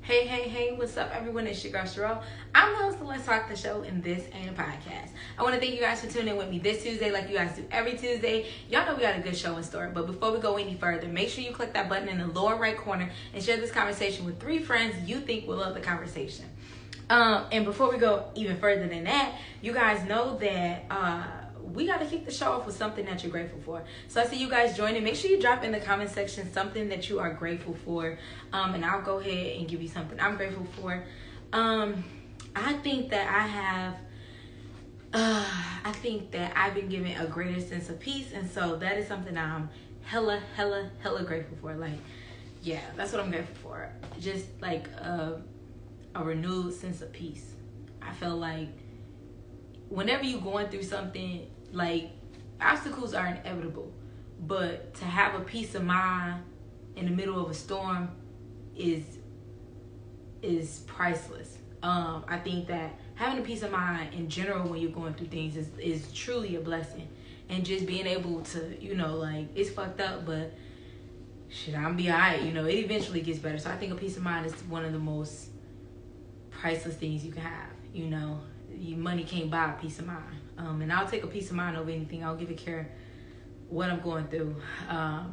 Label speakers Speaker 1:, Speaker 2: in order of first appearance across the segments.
Speaker 1: Hey, what's up, everyone? It's your girl, Cherrell. I'm the host of Let's Talk the Show, and this ain't a podcast. I want to thank you guys for tuning in with me this Tuesday, like you guys do every Tuesday. Y'all know we got a good show in store, but before we go any further, make sure you click that button in the lower right corner and share this conversation with 3 friends you think will love the conversation. And before we go even further than that, you guys know that we got to kick the show off with something that you're grateful for. So I see you guys joining. Make sure you drop in the comment section something that you are grateful for. And I'll go ahead and give you something I'm grateful for. I think that I've been given a greater sense of peace. And so that is something that I'm hella grateful for. Like, yeah, that's what I'm grateful for. Just like a renewed sense of peace. I feel like whenever you're going through something, like, obstacles are inevitable, but to have a peace of mind in the middle of a storm is priceless. I think that having a peace of mind in general when you're going through things is truly a blessing. And just being able to, like, it's fucked up, but shit, I'm be alright, it eventually gets better. So I think a peace of mind is one of the most priceless things you can have. Your money can't buy a peace of mind. And I'll take a peace of mind over anything. I don't give a care what I'm going through. I'll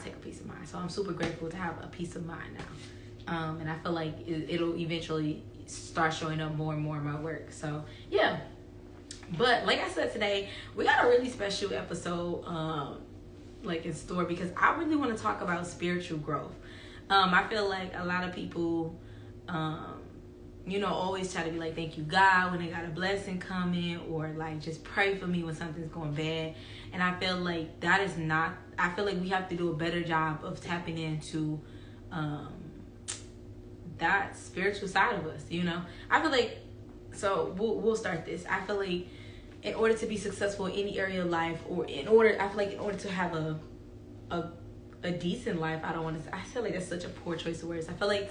Speaker 1: take a peace of mind. So I'm super grateful to have a peace of mind now. And I feel like it'll eventually start showing up more and more in my work. So, yeah. But like I said today, we got a really special episode in store because I really want to talk about spiritual growth. I feel like a lot of people always try to be like, thank you, God, when they got a blessing coming, or like, just pray for me when something's going bad. And I feel like I feel like we have to do a better job of tapping into that spiritual side of us, I feel like, so we'll start this. I feel like in order to be successful in any area of life, or in order to have a decent life, I feel like that's such a poor choice of words. I feel like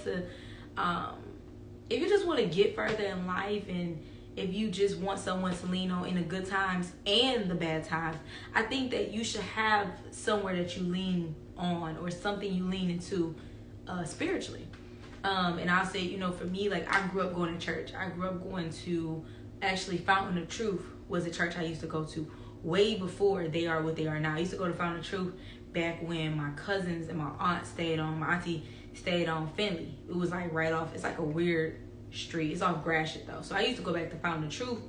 Speaker 1: if you just want to get further in life, and if you just want someone to lean on in the good times and the bad times, I think that you should have somewhere that you lean on, or something you lean into spiritually. And I'll say, for me, like, I grew up going to church. I grew up going to, actually, Fountain of Truth was a church I used to go to way before they are what they are now. I used to go to Fountain of Truth back when my cousins and my aunt my auntie stayed on Finley. It was like right off, it's like a weird street. It's off Gratiot though. So I used to go back to Fountain of Truth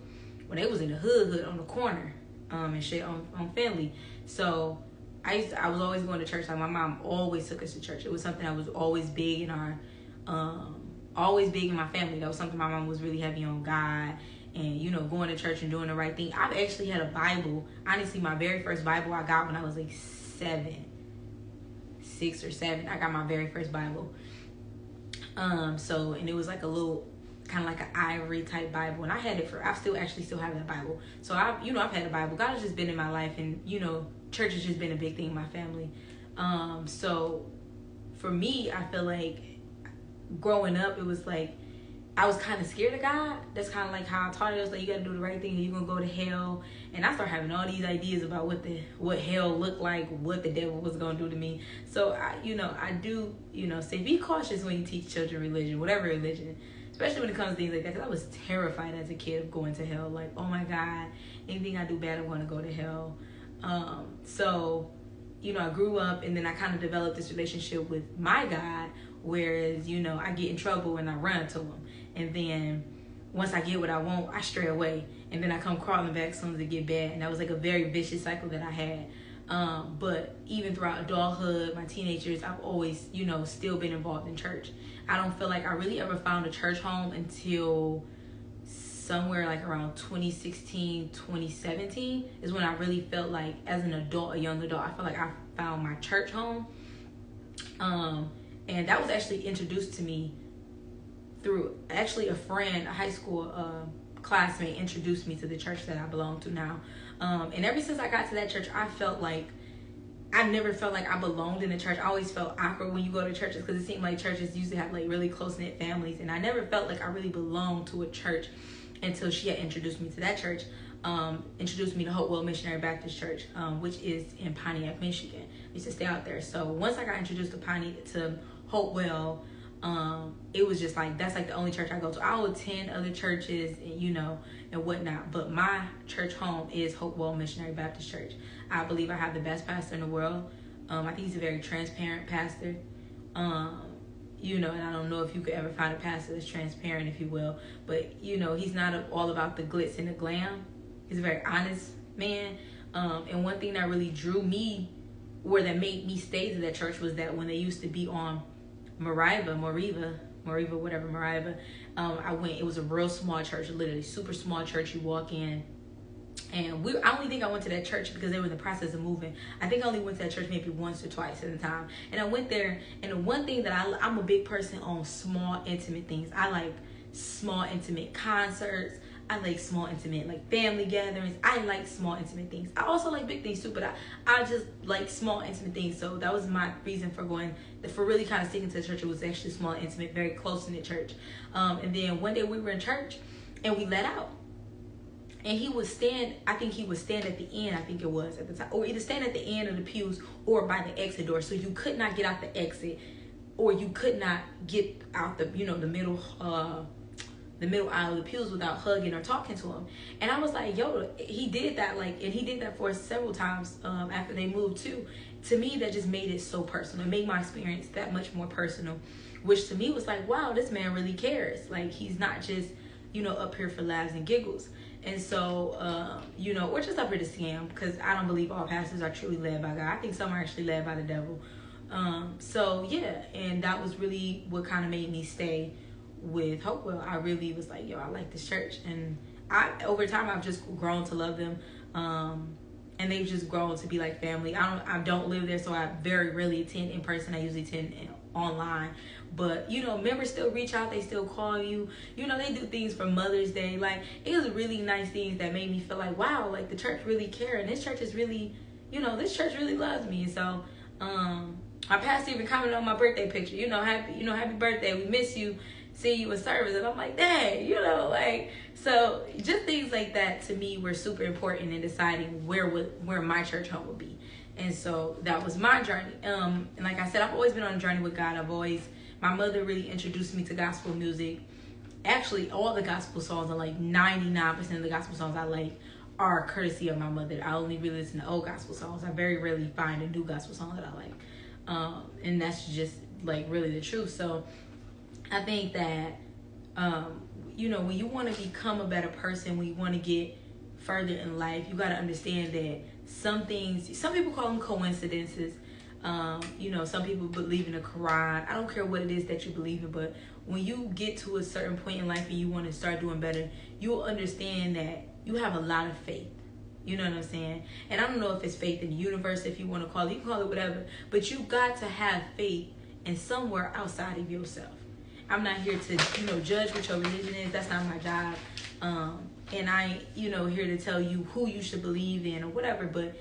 Speaker 1: when they was in the hood on the corner and shit on Finley. So I was always going to church. Like, my mom always took us to church. It was something that was always big in our always big in my family. That was something my mom was really heavy on God and going to church and doing the right thing. I've actually had a Bible. Honestly, my very first Bible I got when I was like 6 or 7. I got my very first Bible. And it was like a little, kind of like an ivory type Bible, and I still have that Bible. So I've had a Bible. God has just been in my life, and church has just been a big thing in my family. So for me, I feel like growing up, it was like I was kind of scared of God. That's kind of like how I taught it. It was like, you got to do the right thing, or you're gonna go to hell. And I started having all these ideas about what hell looked like, what the devil was gonna do to me. So I do say, be cautious when you teach children religion, whatever religion, especially when it comes to things like that. Because I was terrified as a kid of going to hell. Like, oh my God, anything I do bad, I'm gonna go to hell. So I grew up, and then I kind of developed this relationship with my God. Whereas, I get in trouble and I run to him. And then once I get what I want, I stray away. And then I come crawling back as soon as it get bad. And that was like a very vicious cycle that I had. But even throughout adulthood, my teenagers, I've always, still been involved in church. I don't feel like I really ever found a church home until somewhere like around 2016, 2017 is when I really felt like, as an adult, a young adult, I felt like I found my church home. And that was actually introduced to me through actually a friend, a high school classmate introduced me to the church that I belong to now. And ever since I got to that church, I never felt like I belonged in the church. I always felt awkward when you go to churches, because it seemed like churches usually have like really close-knit families. And I never felt like I really belonged to a church until she had introduced me to that church. Introduced me to Hopewell Missionary Baptist Church, which is in Pontiac, Michigan. I used to stay out there. So once I got introduced to Hopewell, it was just like, that's like the only church I go to. I'll attend other churches and, you know, and whatnot, but my church home is Hopewell Missionary Baptist Church. I believe I have the best pastor in the world. I think he's a very transparent pastor. You know, and I don't know if you could ever find a pastor that's transparent, if you will, but, you know, he's not all about the glitz and the glam. He's a very honest man. And one thing that really drew me, or that made me stay to that church, was that when they used to be on Moriva, I went. It was a real small church, literally super small church. You walk in, and I only think I went to that church because they were in the process of moving. I think I only went to that church maybe once or twice at the time. And I went there, and the one thing that I'm a big person on small, intimate things. I like small, intimate concerts. I like small, intimate, like family gatherings. I like small, intimate things. I also like big things too, but I just like small, intimate things. So that was my reason for really kind of sticking to the church. It was actually small, intimate, very close in the church. And then one day we were in church, and we let out. And he would stand, I think he would stand at the end, I think it was at the time, or either stand at the end of the pews or by the exit door. So you could not get out the exit, or you could not get out the, you know, the middle aisle of the pews without hugging or talking to him. And I was like, yo, he did that, like, and he did that for us several times after they moved too. To me, that just made it so personal. It made my experience that much more personal, which to me was like, wow, this man really cares. Like, he's not just, you know, up here for laughs and giggles. And so, you know, or just up here to scam, because I don't believe all pastors are truly led by God. I think some are actually led by the devil. So, yeah, and that was really what kind of made me stay with Hopewell. I really was like, yo, I like this church. And over time, I've just grown to love them. And they've just grown to be like family. I don't live there, so I very rarely attend in person. I usually attend online. But, you know, members still reach out. They still call you. You know, they do things for Mother's Day. Like, it was really nice things that made me feel like, wow, like the church really cares. And this church is really, you know, this church really loves me. And so, my pastor even commented on my birthday picture. You know, happy birthday. We miss you. See you in service. And I'm like, dang, you know, like, so just things like that to me were super important in deciding where my church home would be. And so that was my journey. And like I said, I've always been on a journey with God. My mother really introduced me to gospel music. Actually, all the gospel songs, are like 99% of the gospel songs I like, are courtesy of my mother. I only really listen to old gospel songs. I very rarely find a new gospel song that I like. And that's just like really the truth. So I think that, you know, when you want to become a better person, when you want to get further in life, you got to understand that some people call them coincidences. You know, some people believe in the Quran. I don't care what it is that you believe in, but when you get to a certain point in life and you want to start doing better, you'll understand that you have a lot of faith. You know what I'm saying? And I don't know if it's faith in the universe, if you want to call it, you can call it whatever, but you got to have faith in somewhere outside of yourself. I'm not here to, you know, judge what your religion is. That's not my job. And I ain't, you know, here to tell you who you should believe in or whatever, but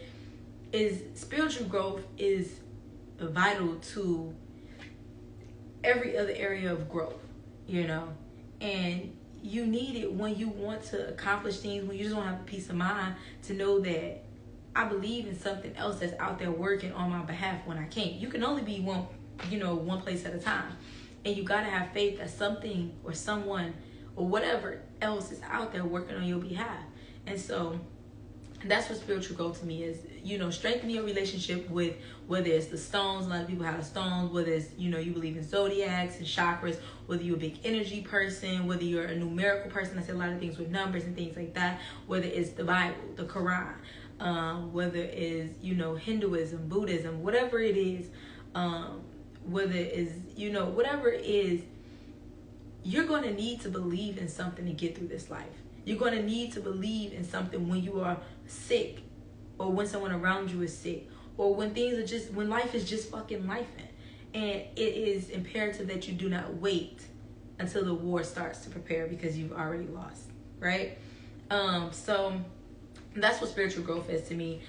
Speaker 1: spiritual growth is vital to every other area of growth, you know, and you need it when you want to accomplish things, when you just want to have a peace of mind to know that I believe in something else that's out there working on my behalf when I can't. You can only be one place at a time, and you got to have faith that something or someone or whatever else is out there working on your behalf. And so that's what spiritual growth to me is, you know, strengthening your relationship with, whether it's the stones, a lot of people have the stones, whether it's, you know, you believe in zodiacs and chakras, whether you're a big energy person, whether you're a numerical person, I say a lot of things with numbers and things like that, whether it's the Bible, the Quran, whether it's, you know, Hinduism, Buddhism, whatever it is, whether it is, you know, whatever it is, you're going to need to believe in something to get through this life. You're going to need to believe in something when you are sick, or when someone around you is sick, or when when life is just fucking lifing. And it is imperative that you do not wait until the war starts to prepare, because you've already lost, right? So that's what spiritual growth is to me.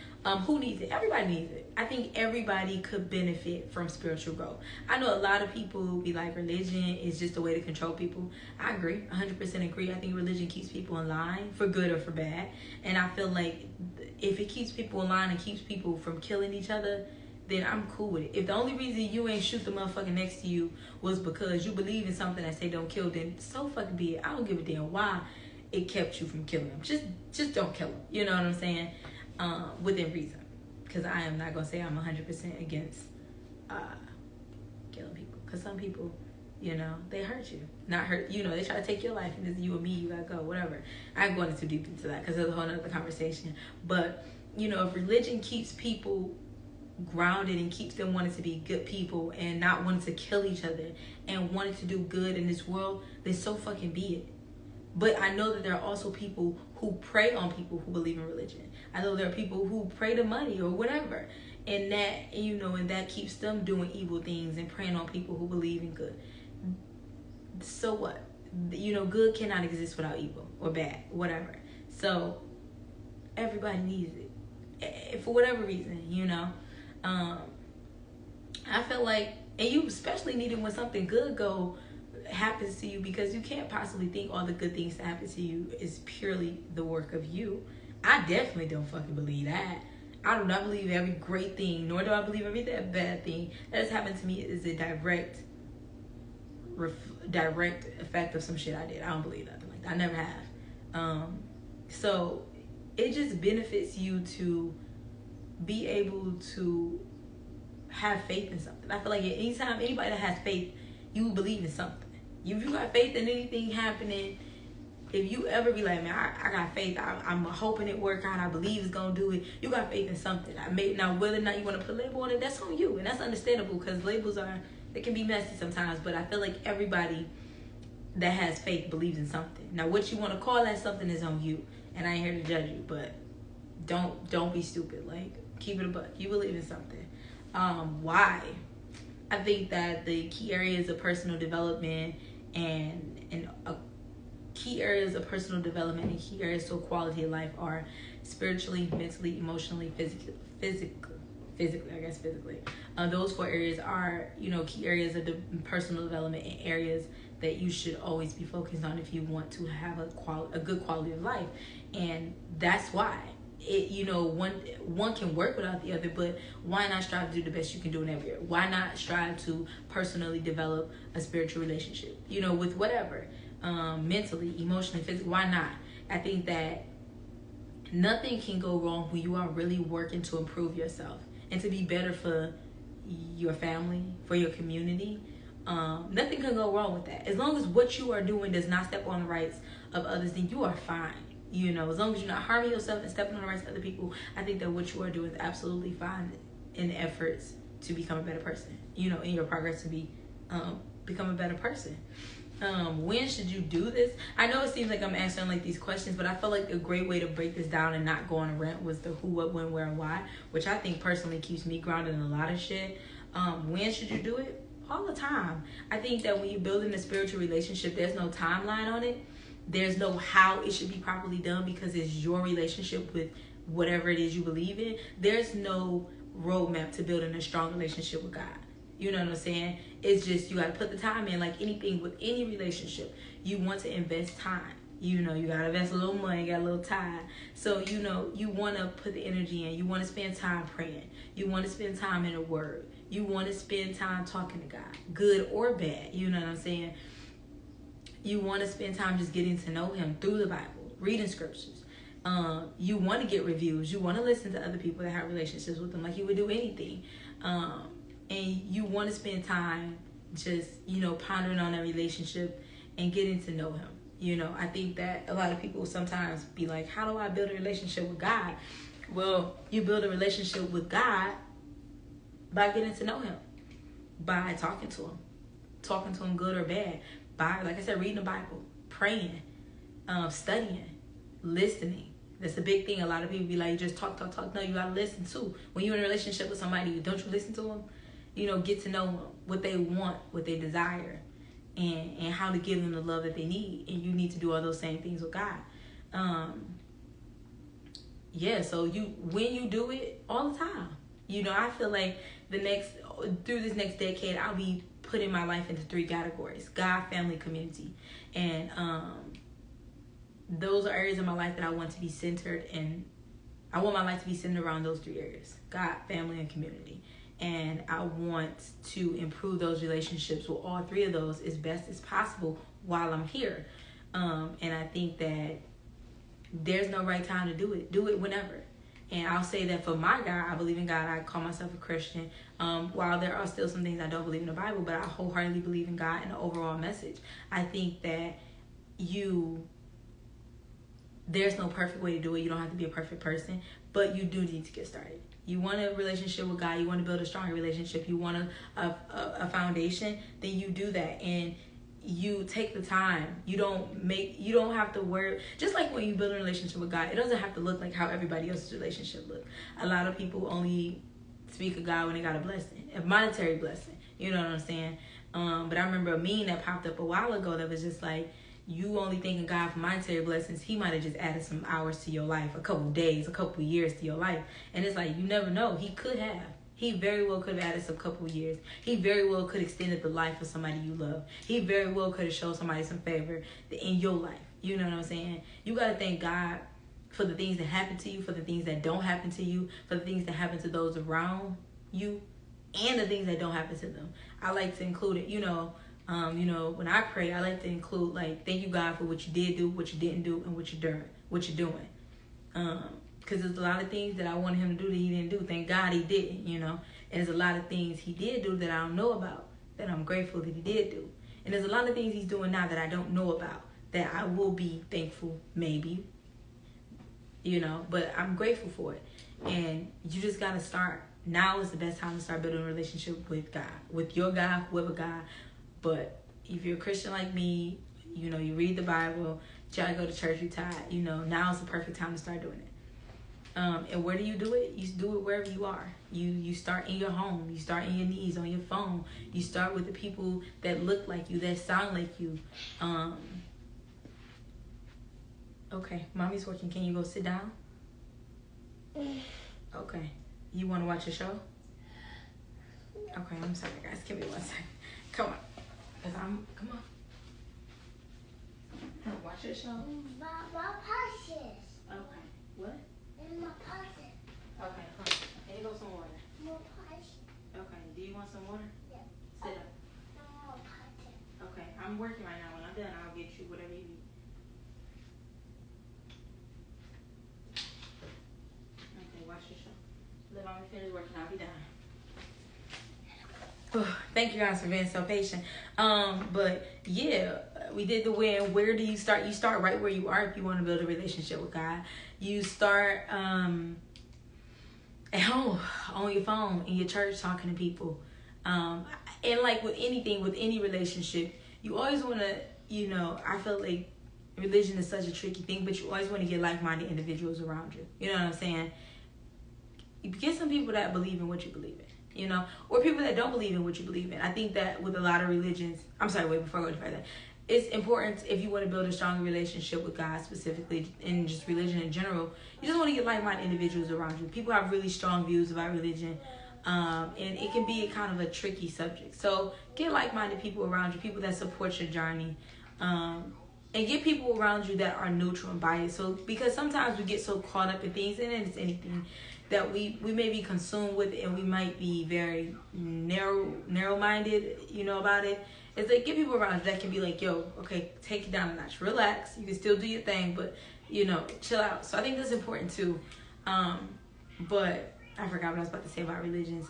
Speaker 1: Who needs it? Everybody needs it. I think everybody could benefit from spiritual growth. I know a lot of people be like, religion is just a way to control people. I agree, 100% agree. I think religion keeps people in line, for good or for bad. And I feel like if it keeps people in line and keeps people from killing each other, then I'm cool with it. If the only reason you ain't shoot the motherfucker next to you was because you believe in something that say don't kill, then so fucking be it. I don't give a damn why it kept you from killing him. Just don't kill him. You know what I'm saying? Within reason. Because I am not going to say I'm 100% against killing people. Because some people, you know, they hurt you. Not hurt, you know, they try to take your life and it's you and me, you got to go, whatever. I ain't going too deep into that because there's a whole other conversation. But, you know, if religion keeps people grounded and keeps them wanting to be good people and not wanting to kill each other and wanting to do good in this world, then so fucking be it. But I know that there are also people who prey on people who believe in religion. I know there are people who pray to money or whatever. And that, you know, and that keeps them doing evil things and preying on people who believe in good. So what? You know, good cannot exist without evil or bad, whatever. So everybody needs it. For whatever reason, you know. I feel like, and you especially need it when something good happens to you, because you can't possibly think all the good things that happen to you is purely the work of you. I definitely don't fucking believe that. I do not believe every great thing, nor do I believe every bad thing that has happened to me is a direct effect of some shit I did. I don't believe nothing like that. I never have. So it just benefits you to be able to have faith in something. I feel like anytime anybody that has faith, you believe in something. If you got faith in anything happening, if you ever be like, man, I got faith, I'm hoping it work out, I believe it's gonna do it, you got faith in something. Now whether or not you want to put a label on it, that's on you, and that's understandable because labels they can be messy sometimes. But I feel like everybody that has faith believes in something. Now what you want to call that something is on you, and I ain't here to judge you, but don't be stupid. Like, keep it a buck. You believe in something. Why? I think that the key areas of personal development and key areas of personal development and key areas to quality of life are spiritually, mentally, emotionally, physically. Those 4 areas are, you know, key areas of the personal development and areas that you should always be focused on if you want to have a good quality of life. And that's why you know, one can work without the other, but why not strive to do the best you can do in every area? Why not strive to personally develop a spiritual relationship, you know, with whatever, mentally, emotionally, physically? Why not? I think that nothing can go wrong when you are really working to improve yourself and to be better for your family, for your community. Nothing can go wrong with that. As long as what you are doing does not step on the rights of others, then you are fine. You know, as long as you're not harming yourself and stepping on the rights of other people, I think that what you are doing is absolutely fine in efforts to become a better person. You know, in your progress to become a better person. When should you do this? I know it seems like I'm answering like these questions, but I feel like a great way to break this down and not go on a rant was the who, what, when, where, and why, which I think personally keeps me grounded in a lot of shit. When should you do it? All the time. I think that when you're building a spiritual relationship, there's no timeline on it. There's no how it should be properly done because it's your relationship with whatever it is you believe in. There's no roadmap to building a strong relationship with God. You know what I'm saying? It's just you got to put the time in, like anything with any relationship. You want to invest time. You know, you got to invest a little money, got a little time. So, you know, you want to put the energy in. You want to spend time praying. You want to spend time in the Word. You want to spend time talking to God, good or bad. You know what I'm saying? You want to spend time just getting to know Him through the Bible, reading scriptures. You want to get reviews. You want to listen to other people that have relationships with them like you would do anything. And you want to spend time just, you know, pondering on that relationship and getting to know Him. You know, I think that a lot of people sometimes be like, how do I build a relationship with God? Well, you build a relationship with God by getting to know Him, by talking to Him good or bad, by, like I said, reading the Bible, praying, studying, listening. That's a big thing. A lot of people be like, just talk. No, you gotta listen too. When you're in a relationship with somebody, don't you listen to them? You know, get to know them, what they want, what they desire, and how to give them the love that they need. And you need to do all those same things with God. So when you do it all the time, you know, I feel like through this next decade, I'll be putting my life into 3 categories: God, family, community. And those are areas of my life that I want to be centered in. I want my life to be centered around those 3 areas: God, family, and community. And I want to improve those relationships with all three of those as best as possible while I'm here. And I think that there's no right time to do it. Do it whenever. And I'll say that for my God, I believe in God. I call myself a Christian. While there are still some things I don't believe in the Bible, but I wholeheartedly believe in God and the overall message. I think that there's no perfect way to do it. You don't have to be a perfect person, but you do need to get started. You want a relationship with God. You want to build a stronger relationship. You want a foundation. Then you do that, and you take the time. You don't have to worry. Just like when you build a relationship with God, it doesn't have to look like how everybody else's relationship look. A lot of people only speak of God when they got a blessing, a monetary blessing. You know what I'm saying? But I remember a meme that popped up a while ago that was just like, you only thinking God for monetary blessings. He might have just added some hours to your life, a couple days, a couple years to your life. And it's like, you never know. He could have. He very well could have added some couple years. He very well could have extended the life of somebody you love. He very well could have showed somebody some favor in your life. You know what I'm saying? You got to thank God for the things that happen to you, for the things that don't happen to you, for the things that happen to those around you, and the things that don't happen to them. I like to include it, when I pray, I like to include, like, thank you, God, for what you did do, what you didn't do, and what you're doing. Because there's a lot of things that I wanted him to do that he didn't do. Thank God he didn't, And there's a lot of things he did do that I don't know about, that I'm grateful that he did do. And there's a lot of things he's doing now that I don't know about, that I will be thankful, maybe, but I'm grateful for it. And you just got to start. Now is the best time to start building a relationship with God, with your God, whoever God. But if you're a Christian like me, you read the Bible, try to go to church, you tithe, now is the perfect time to start doing it. And where do you do it? You do it wherever you are. You start in your home. You start in your knees, on your phone. You start with the people that look like you, that sound like you. Okay, mommy's working. Can you go sit down? Okay. You want to watch a show? Okay, I'm sorry, guys. Give me 1 second. Come on. Come on. Watch your show.
Speaker 2: My purses.
Speaker 1: Okay. What?
Speaker 2: In my purses.
Speaker 1: Okay, come on. Here goes some water.
Speaker 2: More purses.
Speaker 1: Okay, do you want some water?
Speaker 2: Yeah.
Speaker 1: Sit up.
Speaker 2: More purses.
Speaker 1: Okay, I'm working right now. When I'm done, I'll get you whatever you need. Okay, watch your show. Let mommy finish working. I'll be done. Thank you guys for being so patient. But yeah, we did the win. Where do you start? You start right where you are if you want to build a relationship with God. You start at home, on your phone, in your church, talking to people. And like with anything, with any relationship, you always want to, I feel like religion is such a tricky thing, but you always want to get like-minded individuals around you. You know what I'm saying? You get some people that believe in what you believe in. Or people that don't believe in what you believe in. I think that with a lot of religions, wait, before I go any further, it's important if you want to build a stronger relationship with God specifically, and just religion in general, you just want to get like-minded individuals around you. People have really strong views about religion, and it can be kind of a tricky subject. So get like-minded people around you, people that support your journey, and get people around you that are neutral and biased. So because sometimes we get so caught up in things, and it's anything that we may be consumed with, and we might be very narrow-minded, about it. It's like, get people around that can be like, yo, okay, take it down a notch. Relax. You can still do your thing, but, chill out. So I think that's important too. But I forgot what I was about to say about religions.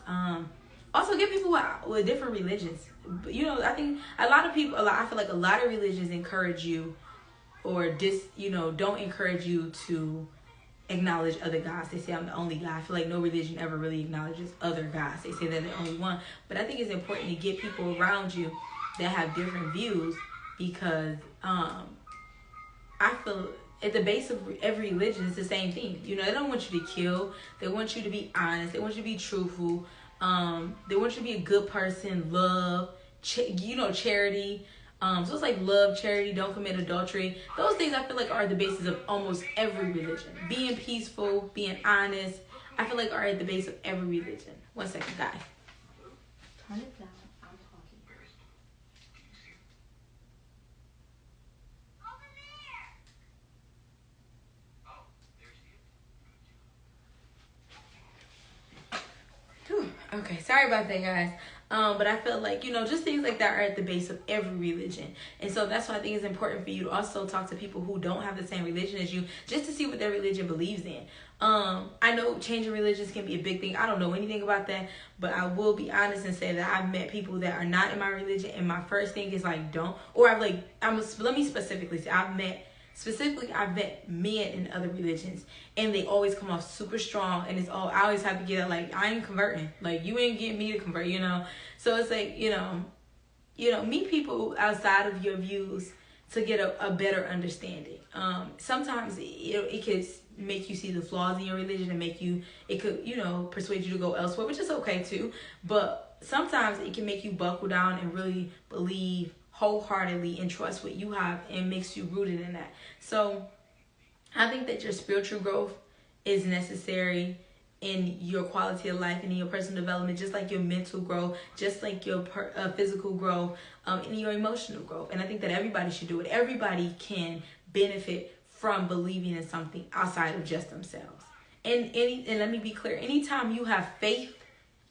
Speaker 1: Also, get people with different religions. But, I think I feel like a lot of religions encourage you or don't encourage you to acknowledge other gods. They say I'm the only God. I feel like no religion ever really acknowledges other gods. They say they're the only one. But I think it's important to get people around you that have different views, because I feel at the base of every religion is the same thing. They don't want you to kill. They want you to be honest. They want you to be truthful. They want you to be a good person, love, charity. So it's like love, charity, don't commit adultery. Those things I feel like are the basis of almost every religion. Being peaceful, being honest, I feel like are at the base of every religion. 1 second, guys. Turn it down. I'm talking. Okay, sorry about that, guys. But I feel like, just things like that are at the base of every religion. And so that's why I think it's important for you to also talk to people who don't have the same religion as you, just to see what their religion believes in. I know changing religions can be a big thing. I don't know anything about that, but I will be honest and say that I've met people that are not in my religion, and my first thing is like, don't. Or let me specifically say, I've met men in other religions, and they always come off super strong, and I always have to get it, like, I ain't converting, like, you ain't getting me to convert, so it's like, meet people outside of your views to get a better understanding. Sometimes it could make you see the flaws in your religion, and it could persuade you to go elsewhere, which is okay too, but sometimes it can make you buckle down and really believe wholeheartedly and trust what you have, and makes you rooted in that. So I think that your spiritual growth is necessary in your quality of life and in your personal development, just like your mental growth, just like your physical growth, and your emotional growth. And I think that everybody should do it. Everybody can benefit from believing in something outside of just themselves. And let me be clear, anytime you have faith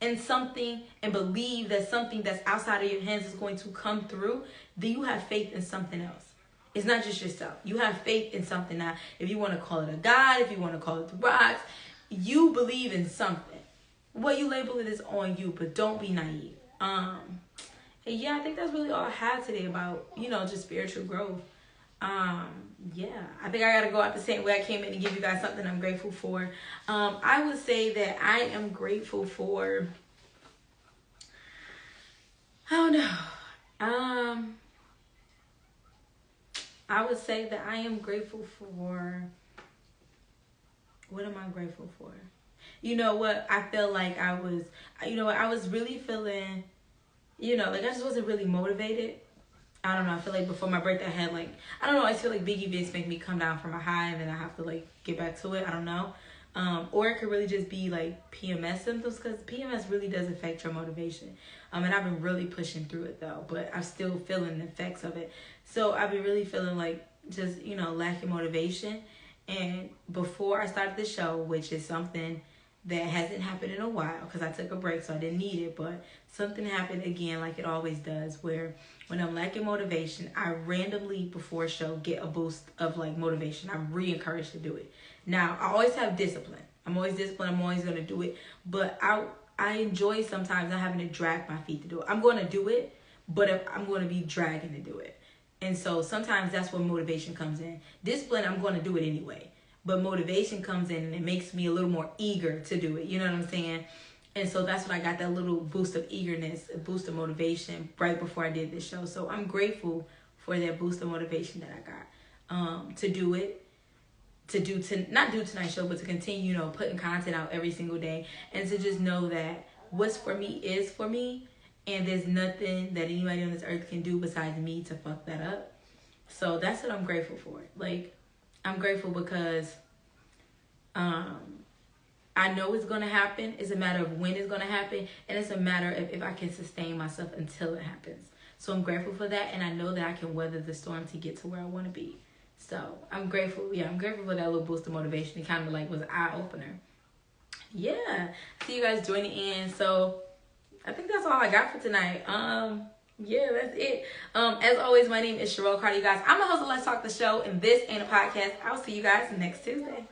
Speaker 1: in something and believe that something that's outside of your hands is going to come through, then you have faith in something else. It's not just yourself. You have faith in something. Now, if you want to call it a God, if you want to call it the rocks, you believe in something. What you label it is on you, but don't be naive. And yeah, I think that's really all I had today about, just spiritual growth. Yeah, I think I gotta go out the same way I came in and give you guys something I'm grateful for. I would say that I am grateful for, I don't know. I would say that I am grateful for, what am I grateful for? You know what? I feel like I was really feeling, like I just wasn't really motivated. I don't know. I feel like before my birthday, I had I don't know. I feel like big events make me come down from a high, and then I have to get back to it. I don't know. Or it could really just be PMS symptoms, because PMS really does affect your motivation. And I've been really pushing through it though, but I'm still feeling the effects of it. So I've been really feeling just, lacking motivation. And before I started the show, which is something that hasn't happened in a while because I took a break, so I didn't need it, but something happened again like it always does, where when I'm lacking motivation, I randomly before a show get a boost of motivation. I'm re-encouraged to do it. Now, I always have discipline. I'm always disciplined. I'm always going to do it, but I enjoy sometimes not having to drag my feet to do it. I'm going to do it, but if I'm going to be dragging to do it. And so sometimes that's where motivation comes in. Discipline, I'm going to do it anyway. But motivation comes in and it makes me a little more eager to do it. You know what I'm saying? And so that's when I got that little boost of eagerness, a boost of motivation right before I did this show. So I'm grateful for that boost of motivation that I got to do it. Not do tonight's show, but to continue, putting content out every single day. And to just know that what's for me is for me. And there's nothing that anybody on this earth can do besides me to fuck that up. So that's what I'm grateful for. I'm grateful because I know it's going to happen. It's a matter of when it's going to happen. And it's a matter of if I can sustain myself until it happens. So I'm grateful for that. And I know that I can weather the storm to get to where I want to be. So I'm grateful. Yeah, I'm grateful for that little boost of motivation. It kind of was an eye-opener. Yeah. See you guys joining in. So I think that's all I got for tonight. Yeah, that's it. As always, my name is Cherrell Carter, you guys. I'm the host of Let's Talk the Show, and this ain't a podcast. I'll see you guys next Tuesday.